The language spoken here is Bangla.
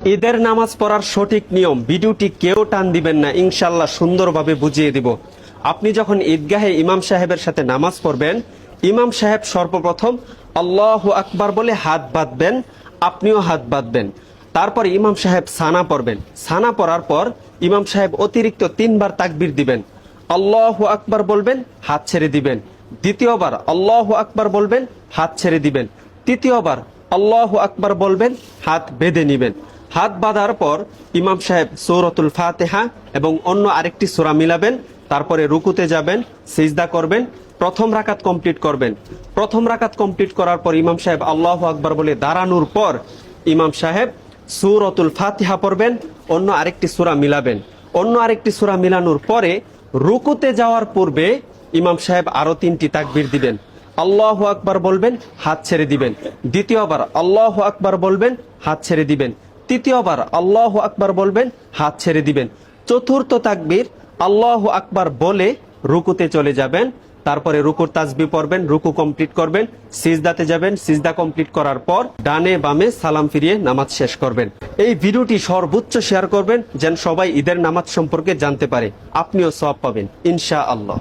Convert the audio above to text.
ঈদের নামাজ পড়ার সঠিক নিয়ম ভিডিওটি কেউ টান দিবেন না, ইনশাআল্লাহ সুন্দরভাবে বুঝিয়ে দিব। আপনি যখন ঈদগাহে ইমাম সাহেবের সাথে নামাজ পড়বেন, ইমাম সাহেব সর্বপ্রথম আল্লাহু আকবার বলে হাত বাঁধবেন, আপনিও হাত বাঁধবেন। তারপর ইমাম সাহেব সানা পড়বেন। সানা পড়ার পর ইমাম সাহেব অতিরিক্ত 3 বার তাকবীর দিবেন। আল্লাহু আকবার বলবেন, হাত ছেড়ে দিবেন। দ্বিতীয়বার আল্লাহু আকবার বলবেন, হাত ছেড়ে দিবেন। তৃতীয়বার আল্লাহু আকবার বলবেন, হাত বেঁধে নিবেন। হাত বাঁধার পর ইমাম সাহেব সূরাতুল ফাতিহা এবং অন্য আরেকটি সূরা মিলাবেন। তারপরে রুকুতে যাবেন, সিজদা করবেন, প্রথম রাকাত কমপ্লিট করবেন। প্রথম রাকাত কমপ্লিট করার পর ইমাম সাহেব আল্লাহু আকবার বলে দাঁড়ানোর পর ইমাম সাহেব সূরাতুল ফাতিহা পড়বেন, অন্য আরেকটি সূরা মিলাবেন। অন্য আরেকটি সূরা মিলানোর পরে রুকুতে যাওয়ার পূর্বে ইমাম সাহেব আরো 3টি তাকবীর দিবেন। আল্লাহু আকবার বলবেন, হাত ছেড়ে দিবেন। দ্বিতীয়বার আল্লাহু আকবার বলবেন, হাত ছেড়ে দিবেন। তৃতীয়বার আল্লাহু আকবার বলবেন, হাত ছেড়ে দিবেন। চতুর্থ তাকবীর আল্লাহু আকবার বলে রুকুতে চলে যাবেন। তারপরে রুকুর তাসবিহ পড়বেন, রুকু কমপ্লিট করবেন, সিজদাতে যাবেন, সিজদা কমপ্লিট করার পর ডানে বামে সালাম ফিরিয়ে নামাজ শেষ করবেন। এই ভিডিওটি সর্বোচ্চ শেয়ার করবেন যেন সবাই ঈদের নামাজ সম্পর্কে জানতে পারে, আপনিও সওয়াব পাবেন ইনশাআল্লাহ।